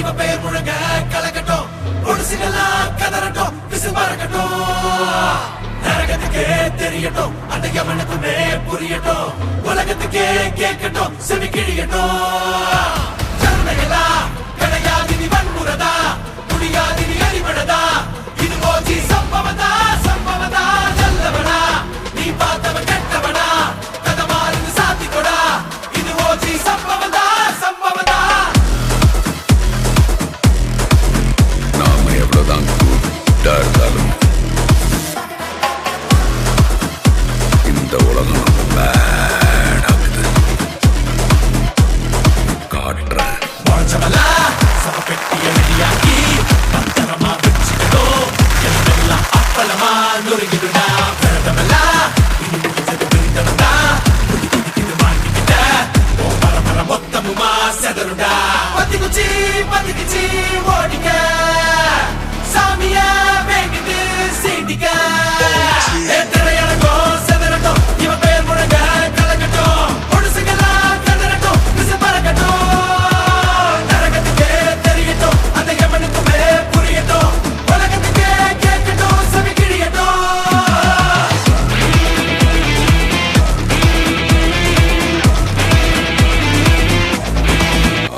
இவ பெயர் முழங்க கலக்கட்டும், பொடுசுகளாம் கதறட்டும், விசில் பறக்கட்டும், நரகத்துக்கே தெரியட்டும், அந்த யமனுக்குமே புரியட்டும், உலகத்துக்கே கேட்கட்டும், செவி கிழியட்டும். கருணையெல்லாம் கிடையாது நீ வன்முறதா, முடியாது நீ அறிவழதா, இது ஓஜி சம்பவதா சம்பவதா, நல்லவனா நீ பார்த்தவன் கெட்டவனா, கதமாறு சாத்திக்கொடா, இது ஓஜி சம்பவதா சம்பவதா. நாம எவ்வளவுதான் கூட்டா இருந்தாலும் இந்த உலகம் பேடாகுது. காட்டுறேன் வாழ்ச்சவலா சமப்பெட்டிய வெளியாக்கி பத்திரமா வச்சுக்கணும், எல்லாம் அப்பளமா நொறுங்கிடுடா. பிறந்தவலா இது முடிஞ்சது பிரிந்தவன்டா, புதி புதிக்குது மாட்டிக்கிட்ட ஓ பரம்பர மொத்தமுமா செதறுடா. பத்திக்குச்சி பத்திக்குச்சி ஓடிக்க, சாமிய வேண்டிட்டு சீண்டிக்க, திரையடங்கும் செதறட்டும், இவ பெயர் முழங்க கலக்கட்டும், பொடுசுகளாம் கதறட்டும், விசில் பறக்கட்டும், நரகத்துக்கே தெரியட்டும், அந்த யமனுக்குமே புரியட்டும், உலகத்துக்கே கேட்கட்டும், செவி கிழியட்டும்.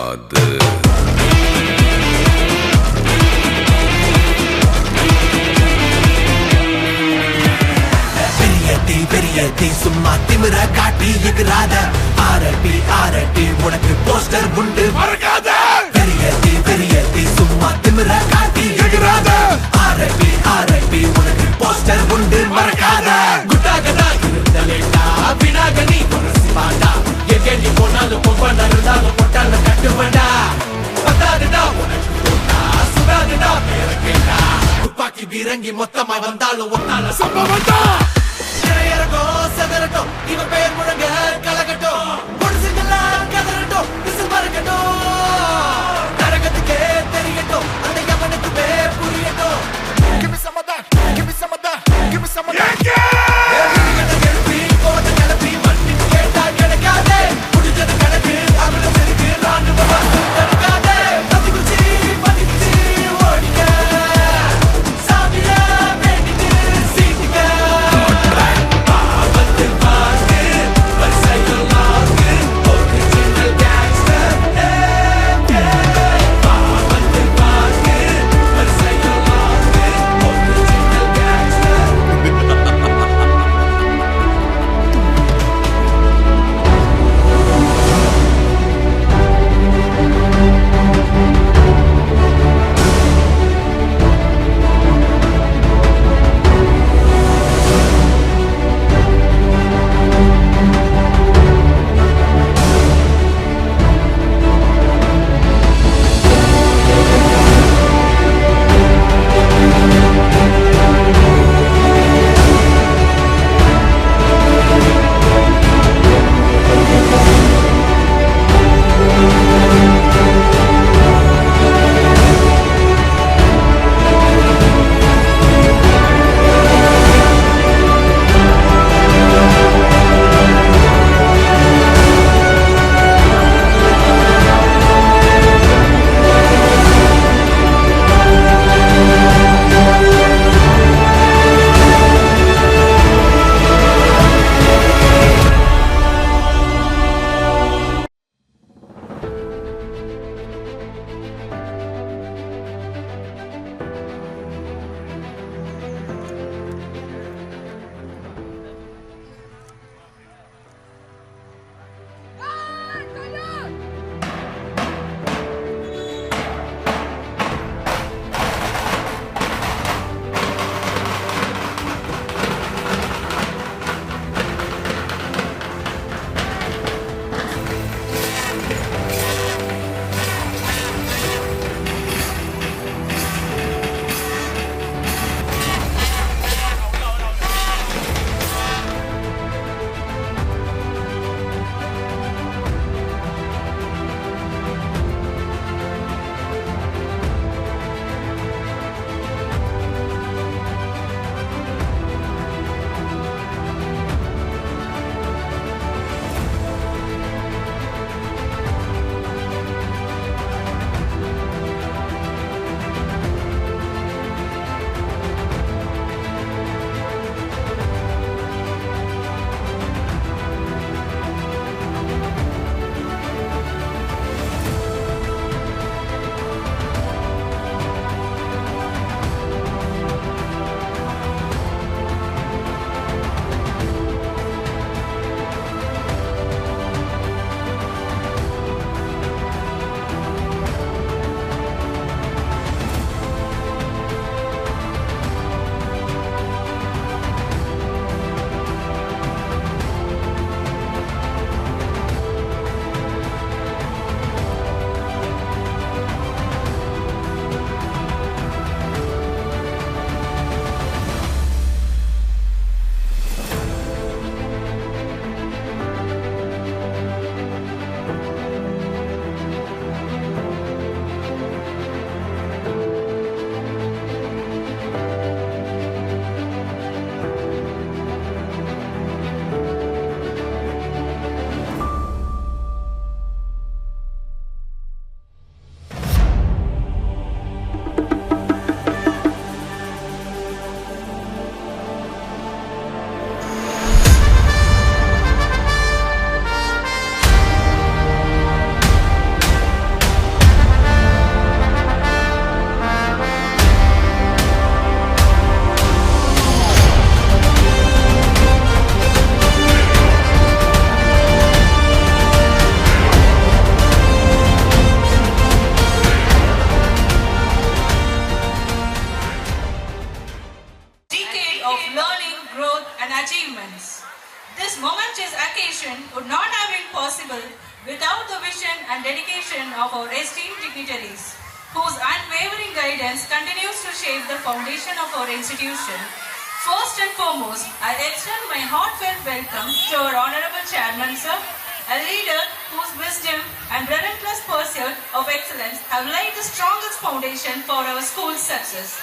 அது பெரியத்தி சும்மா திமிர காட்டி எகிராத, ஆரட்டி ஆரட்டி உனக்கு போஸ்டர் உண்டு மறக்காத. பெரியத்தி சும்மா திமிர காட்டி எகிராத, ஆரட்டி ஆரட்டி உனக்கு போஸ்டர் உண்டு மறக்காத. குட்டாகடா இருந்தலேண்டா வினாக நீ பொரசிப்பாண்டா, எங்கே நீ போனாலும் பொம்பன இருந்தாலும் பொட்டால கட்டுவண்டா. பத்தாதுடா உனக்கு போட்டா சுடாதுடா பேர கேட்டா, துப்பாக்கி வீரங்கி மொத்தமா வந்தாலும் ஒன்னால சம்பவம்டா. செதறட்டும், இவ பெயர் முழங்க கலக்கட்டும், பொடுசுகளாம் கதறட்டும், விசில் பறக்கட்டும், நரகத்துக்கே தெரியட்டும், அந்த யமனுக்குமே புரியட்டும். Give me some of that, give me some of that, give me some of that. எழுப்பி கோட்டை கிளப்பி மண்ணி கேட்டா கிடைக்காதே, முடிஞ்சது கணக்கு அவள செருக்கு ராணுவ வாசல் தடுக்காதே. பத்திக்குச்சி பத்திக்குச்சி ஓடிக்க, சாமிய வேண்டிட்டு சீட்டிக்க, ஆபத்து பாட்டு வரிசையெல்லாம் guidance continues to shape the foundation of our institution. First and foremost, I extend my heartfelt welcome to our Honorable Chairman, sir, a leader whose wisdom and relentless pursuit of excellence have laid the strongest foundation for our school's success.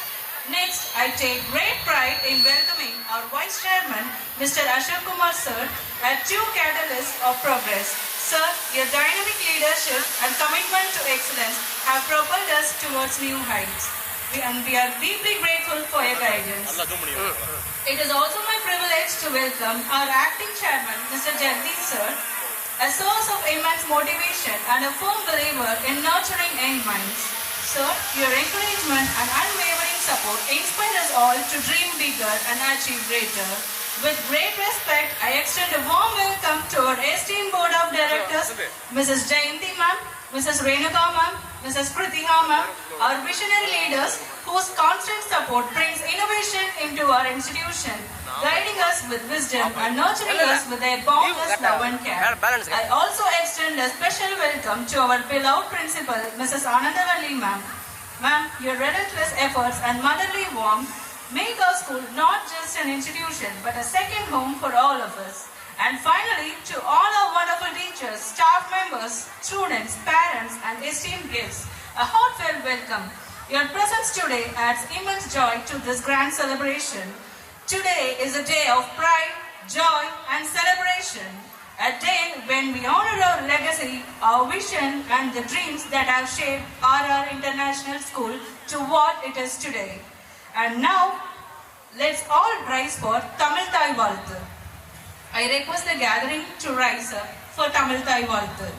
Next, I take great pride in welcoming our Vice Chairman, Mr. Ashok Kumar sir, a true catalyst of progress. Sir, your dynamic leadership and commitment to excellence have propelled us towards new heights. We are deeply grateful for your guidance. It is also my privilege to welcome our acting chairman, Mr. Jagdeep sir, a source of immense motivation and a firm believer in nurturing young minds. Sir, your encouragement and unwavering support inspire us all to dream bigger and achieve greater. With great respect, I extend a warm welcome to our esteemed Board of Directors, Mrs. Jayanti ma'am, Mrs. Renuka ma'am, Mrs. Kritiha ma'am, our visionary leaders whose constant support brings innovation into our institution, guiding us with wisdom and nurturing us with their boundless love and care. I also extend a special welcome to our beloved principal, Mrs. Anandavalli ma'am. Ma'am, your relentless efforts and motherly warmth make our school not just an institution but a second home for all of us. And finally, to all our wonderful teachers, staff members, students, parents and esteemed guests, a heartfelt welcome. Your presence today adds immense joy to this grand celebration. Today is a day of pride, joy and celebration. A day when we honor our legacy, our vision and the dreams that have shaped RR International School to what it is today. And now, let's all rise for Tamil Thai Valthu. I request the gathering to rise up for Tamil Thai Valthu.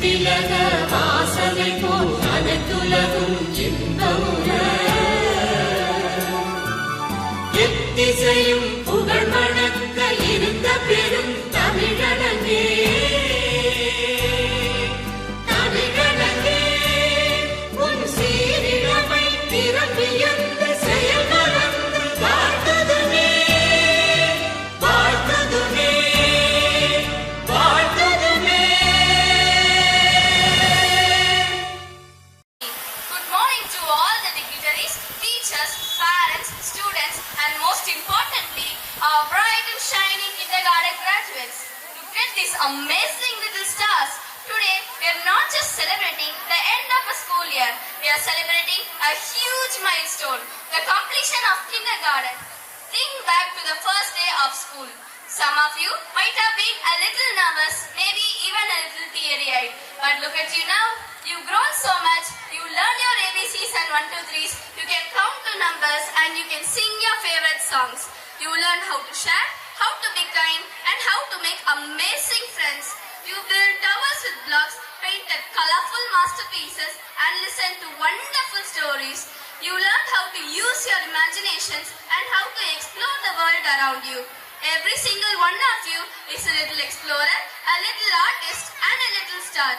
திலக வாசனை போல் அனைத்துலகும் இன்பமுற எத்திசையும் புகழ் மணக்க இருந்த பெரும் தமிழனங்கே தமிழனங்கே உன் சீரிழமை திறப்பியந்த செயல் மறந்து வாழ்த்ததுமே வாழ்த்ததுமே வாழ்த்ததுமே. Teachers, parents, students, and most importantly, our bright and shining kindergarten graduates. Look at these amazing little stars. Today, we are not just celebrating the end of a school year, we are celebrating a huge milestone, the completion of kindergarten. Think back to the first day of school. Some of you might have been a little nervous, maybe even a little teary-eyed. But look at you now. You've grown so much. You learn your ABCs and 1, 2, 3s. You can count to numbers and you can sing your favorite songs. You learn how to share, how to be kind and how to make amazing friends. You build towers with blocks, painted colorful masterpieces and listen to wonderful stories. You learn how to use your imaginations and how to explore the world around you. Every single one of you is a little explorer, a little artist and a little star.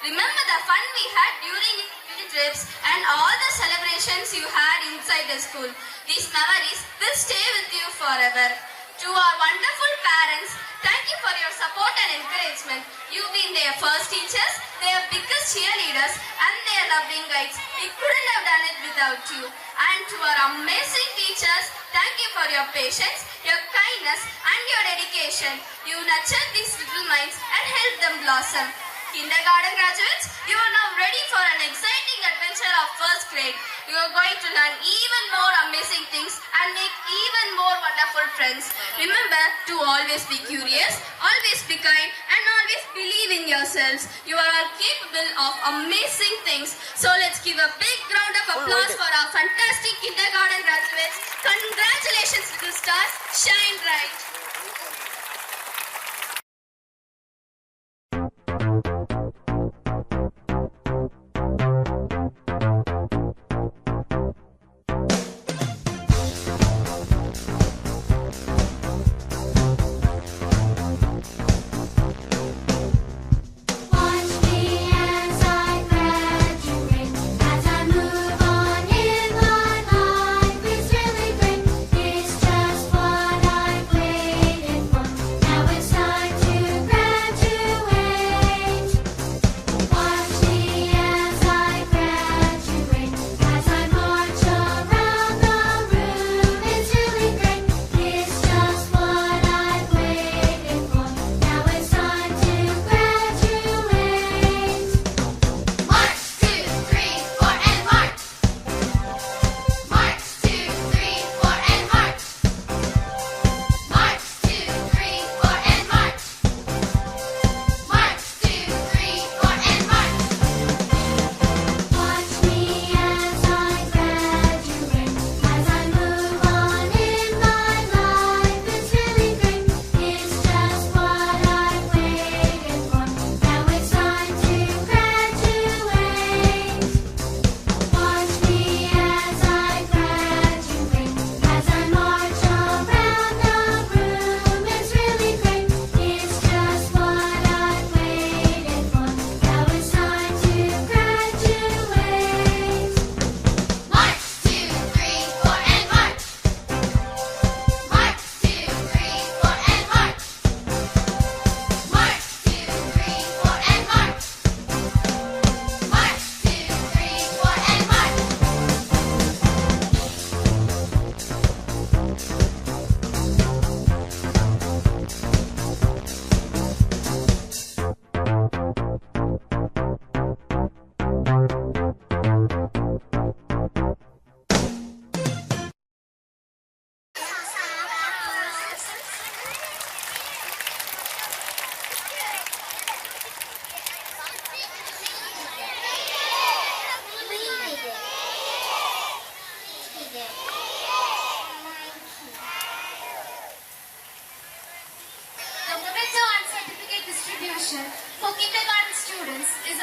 Remember the fun we had during the trips and all the celebrations you had inside the school. These memories will stay with you forever. To our wonderful parents, thank you for your support and encouragement. You've been their first teachers, their biggest cheerleaders and their loving guides. We couldn't have done it without you. And to our amazing teachers, thank you for your patience, your kindness and your dedication. You nurtured these little minds and helped them blossom. Kindergarten graduates, you are now ready for an exciting adventure of first grade. You are going to learn even more amazing things and make even more wonderful friends. Remember to always be curious, always be kind and always believe in yourselves. You are all capable of amazing things. So let's give a big round of applause for our fantastic kindergarten graduates. Congratulations little stars, shine bright.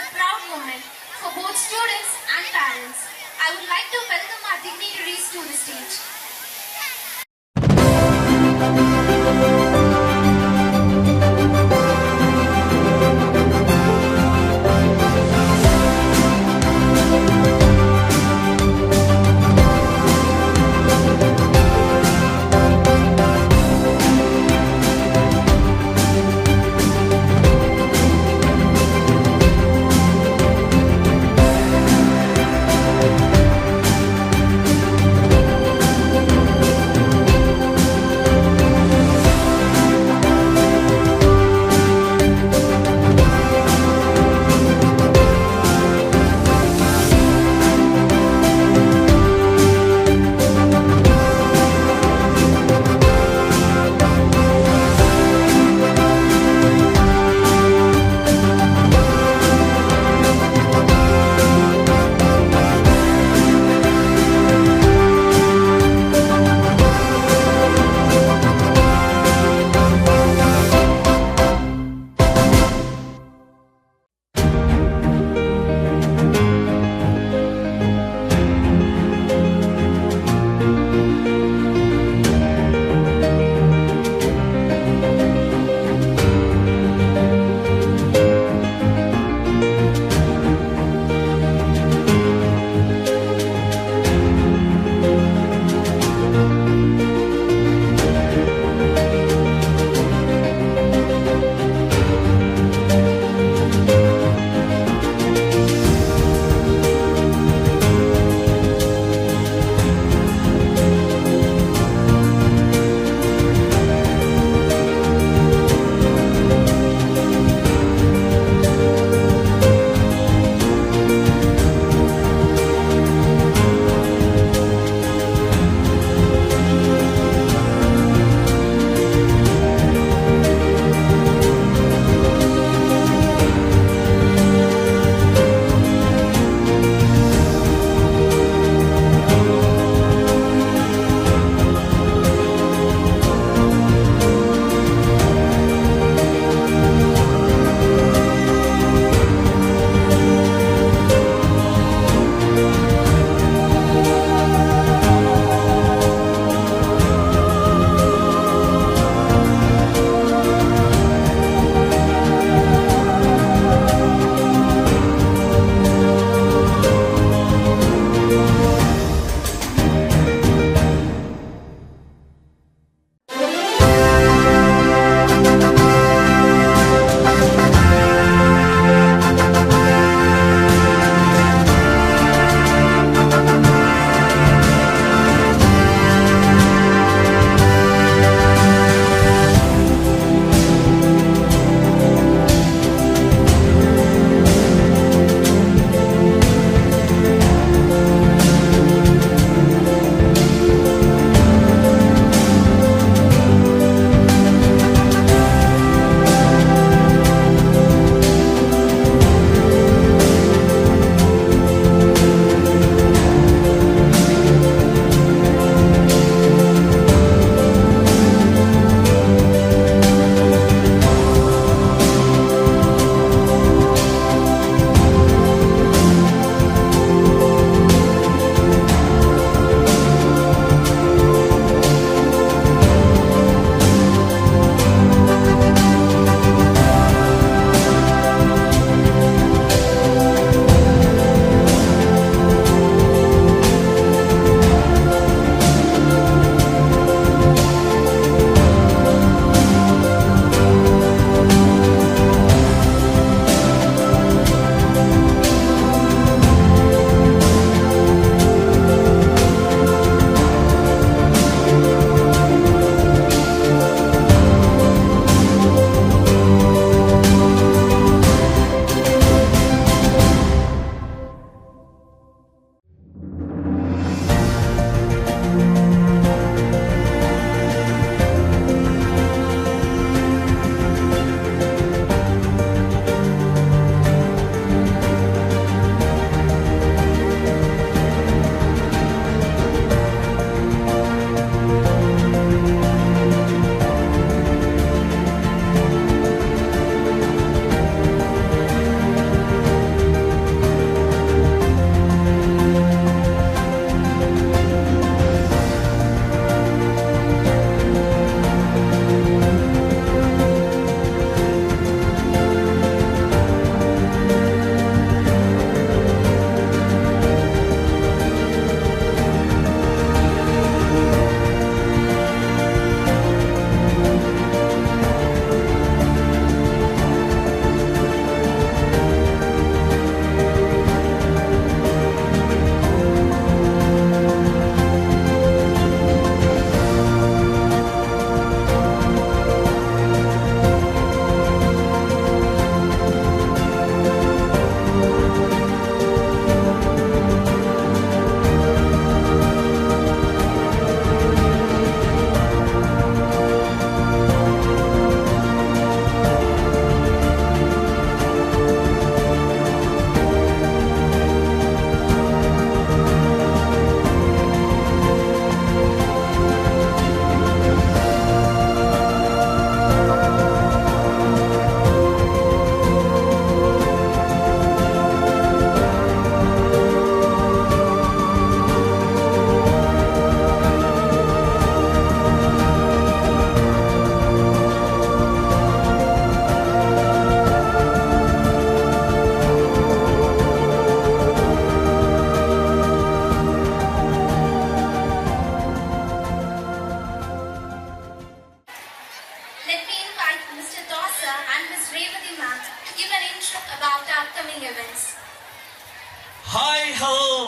a proud moment for both students and parents. I would like to welcome our dignitaries to the stage.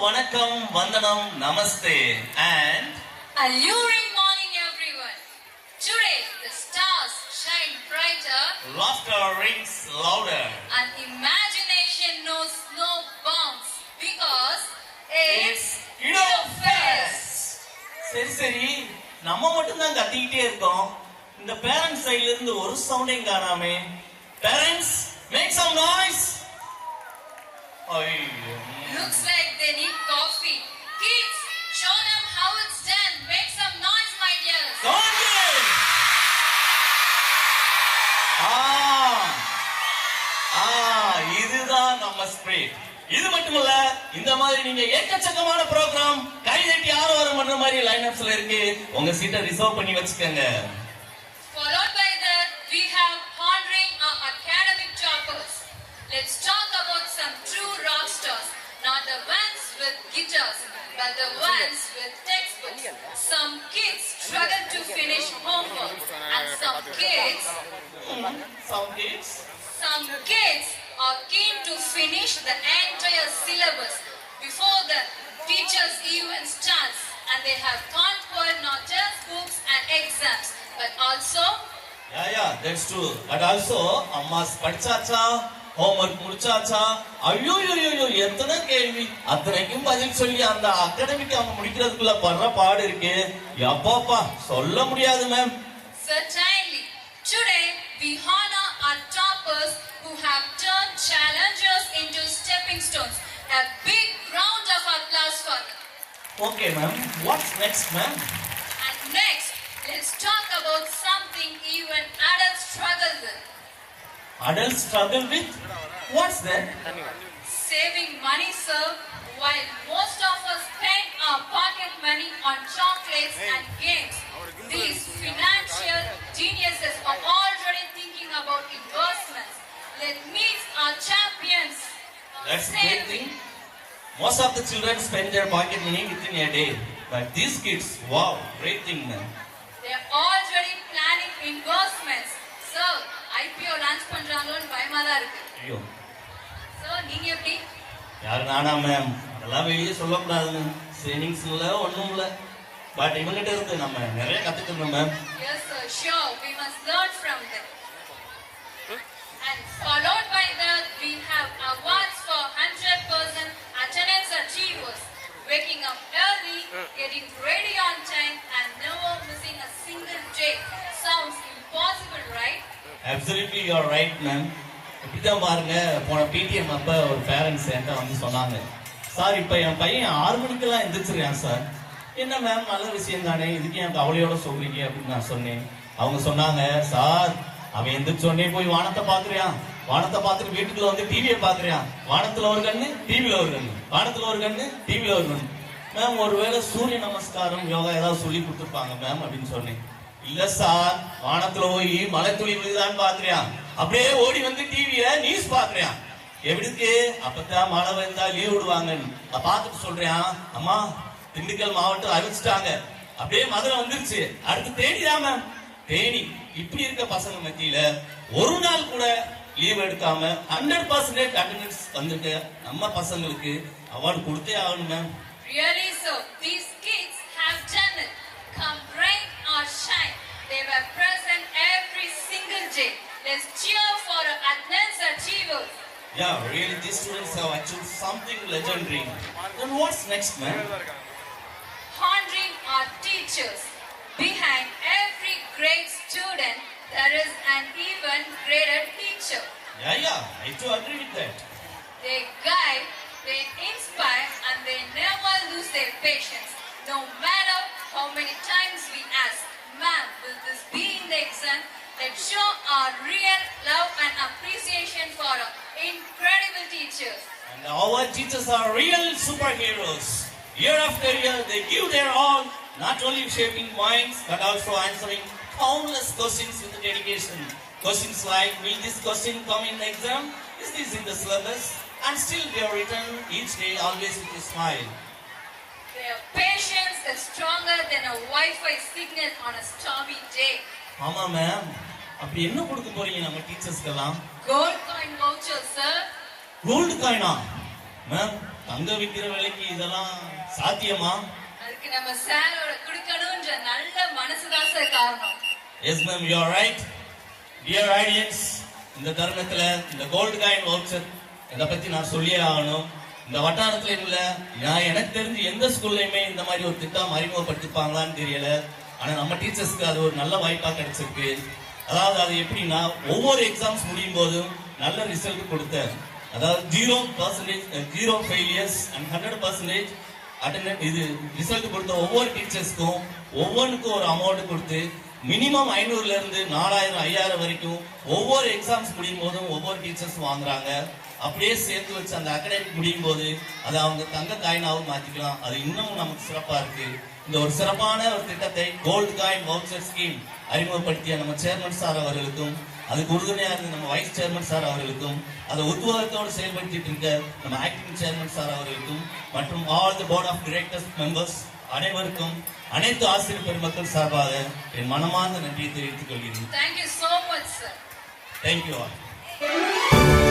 vanakkam, vandanam, namaste, and Alluring morning, everyone. Today, the stars shine brighter laughter rings louder. and imagination knows no bounds because it's Kiddo Fest. சரி நம்ம மட்டும் தான் கத்திக்கிட்டே இருக்கோம். இந்த parents சைடுல இருந்து ஒரு சவுண்டையும் காணாமே. Parents make some noise. ஐயோ. Looks like they need coffee. Kids, show them how it's done. Make some noise, my dears. இதுதான் நம்ம ஸ்பிரிட். இது மட்டுமல்ல, இந்த மாதிரி நீங்க ஏக்கச்சக்கமான ப்ரோக்ராம் கைதட்டி ஆரவாரம் பண்ற மாதிரி லைன்அப்ஸ்ல இருக்கு. உங்க சீட்டை ரிசர்வ் பண்ணி வச்சுக்கோங்க. Followed by that, we have honoring our academic toppers. Let's talk about some true rock stars. Not the ones with guitars, but the ones with textbooks. Some kids struggle to finish homework, and some kids are keen to finish the entire syllabus before the teachers even starts, and they have conquered not just books and exams, but also that's true. But also அம்மாஸ் படிச்சாச்சா, homework முடிச்சாச்சா, ஐயோ எத்தனை கேள்வி, அத்தனைக்கும் பதில் சொல்லி அந்த அகாடமிக் அவங்க முடிக்கிறதுக்குள்ள படுற பாடு இருக்கு. எப்பப்பா சொல்ல முடியாது ma'am. Certainly. Today we honor our toppers who have turned challenges into stepping stones. A big round of applause for them. Okay ma'am, what's next ma'am? And next, let's talk about something even adults struggle with. Adults struggle with? What's that? Saving money, sir. While most of us spend our pocket money on chocolates and games, these financial geniuses are already thinking about investments. Let's meet our champions. That's a great thing. Most of the children spend their pocket money within a day. But these kids, wow, great thing man. They are already planning investments. Sir, IPO launch பண்றாங்களோன்னு பயமா தான் இருக்கு. ஐயோ. Sir, நீங்க எப்படி? யாரு நானா ma'am? அதெல்லாம் வெளியே சொல்லக்கூடாது. சேவிங்ஸ் இல்ல ஒண்ணும் இல்ல. பட் இவங்கிட்ட இருந்து நம்ம நிறைய கத்துக்கணும் ma'am. Yes sir, sure. We must learn from them. And followed by that, we have awards for 100% attendance achievers. Waking up early, getting ready on time, and never missing a single day. Sounds impossible, right? Absolutely, you are right, ma'am. இப்படிதான் பாருங்க, போன பிடிஎம் அப்ப ஒரு parents என்கிட்ட வந்து சொன்னாங்க, sir இப்ப என் பையன் 6 மணிக்கெல்லாம் எந்திரிச்சிருக்கான் சார். என்ன மேம், நல்ல விஷயம் தானே, இதுக்கு என் கவலையோட சொல்றீங்க அப்படின்னு நான் சொன்னேன். அவங்க சொன்னாங்க, சார் அவன் எந்திரிச்சோடனே போய் வானத்தை பாக்குறியான், வானத்தை பார்த்துட்டு வீட்டுக்குள்ள வந்து டிவியை பாக்குறியான், வானத்துல ஒரு கண்ணு டிவில ஒரு கண்ணு, வானத்துல ஒரு கண்ணு டிவில ஒரு கண்ணு. மேம் ஒருவேளை சூரிய நமஸ்காரம் யோகா ஏதாவது சொல்லி கொடுத்துருப்பாங்க மேம் அப்படின்னு சொன்னேன். இல்ல சார், வானத்துல போய் மலை துளி விழுதான்னு பாக்குறியான், அப்படியே ஓடி வந்து டிவிய நியூஸ் பாக்குறியான். எப்படிக்கு அப்பதான் மழை வந்தா லீவ் விடுவாங்கன்னு பார்த்துட்டு சொல்றேன். அம்மா திண்டுக்கல் மாவட்டம் அறிவிச்சிட்டாங்க, அப்படியே மதுரை வந்துருச்சு, அடுத்து தேனிதான் மேம். தேனி இப்படி இருக்க பசங்க மத்தியில ஒரு நாள் கூட லீவ் எடுக்காம 100% அட்டெண்டன்ஸ் வந்துட்டு நம்ம பசங்களுக்கு அவார்டு கொடுத்தே ஆகணும் ma'am. Really so, these kids have done it. Come rain or shine, they were present every single day. Let's cheer for our attendance achievers. Yeah, really, these students have achieved something legendary. Then what's next, man? Honoring our teachers. Behind every great student, there is an even greater teacher. Yeah, I do agree with that. They guide, they inspire, and they never lose their patience. No matter how many times we ask, ma'am, will this be in the exam? Let's show our real love and appreciation for our incredible teachers. And our teachers are real superheroes. Year after year, they give their all, not only shaping minds, but also answering countless questions with dedication. Questions like, will this question come in the exam? Is this in the syllabus? And still they are written each day, always with a smile. Their patience is stronger than a Wi-Fi signal on a stormy day. ஆமா ma'am, அப்படி என்ன கொடுக்க போறீங்க நம்ம டீச்சர்ஸ்க்கெல்லாம்? Gold coin voucher, sir. Gold காயினா? Ma'am தங்க விற்கிற விலைக்கு இதெல்லாம் சாத்தியமா? அதுக்கு நம்ம சாரோட குடுக்கணும்ன்ற நல்ல மனசுதான் சார் காரணம். Yes ma'am, you are right. Dear audience, இந்த தருணத்துல இந்த கோல்டு காயின் வவுச்சர் இதை பத்தி நான் சொல்லியே ஆகணும். இந்த வட்டாரத்துல இல்ல, நான் எனக்கு தெரிஞ்சு எந்த ஸ்கூல்லையுமே இந்த மாதிரி ஒரு திட்டம் அறிமுகப்படுத்திப்பாங்களான்னு தெரியல. ஆனா நம்ம டீச்சர்ஸ்க்கு அது ஒரு நல்ல வாய்ப்பா கிடைச்சிருக்கு. அதாவது அது எப்படின்னா, ஒவ்வொரு எக்ஸாம்ஸ் முடியும் போதும் நல்ல ரிசல்ட் கொடுத்தேன். அதாவது 0% ஃபெயிலியர்ஸ் அண்ட் 100% அட்டெண்டன்ஸ் இது ரிசல்ட் கொடுத்த ஒவ்வொரு டீச்சர்ஸ்க்கும் ஒவ்வொன்றுக்கும் ஒரு அமௌண்ட் கொடுத்து மினிமம் 500ல இருந்து 4000 5000 வரைக்கும் ஒவ்வொரு எக்ஸாம்ஸ் முடியும் போதும் ஒவ்வொரு டீச்சர்ஸ் வாங்குறாங்க. அப்படியே சேர்த்து வச்சு அந்த அகாடமிக் முடியும் போது அதை அவங்க தங்க காயினாவும் மாத்திக்கலாம். அது இன்னமும் நமக்கு சிறப்பா இருக்கு. இந்த ஒரு சிறப்பான ஒரு திட்டத்தை கோல்டு காயின் வவுச்சர் ஸ்கீம் அறிமுகப்படுத்திய நம்ம சேர்மன் சார் அவர்களுக்கும், அதுக்கு உறுதுணையா இருந்த நம்ம வைஸ் சேர்மன் சார் அவர்களுக்கும், அதை உத்வேகத்தோடு செயல்படுத்திட்டு இருக்க நம்ம ஆக்டிங் சேர்மன் சார் அவர்களுக்கும் மற்றும் all the board of directors members அனைவருக்கும் அனைத்து ஆசிரியர் பெருமக்கள் சார்பாக என் மனமார்ந்த நன்றியை தெரிவித்துக் கொள்கிறேன். Thank you so much, sir. Thank you all.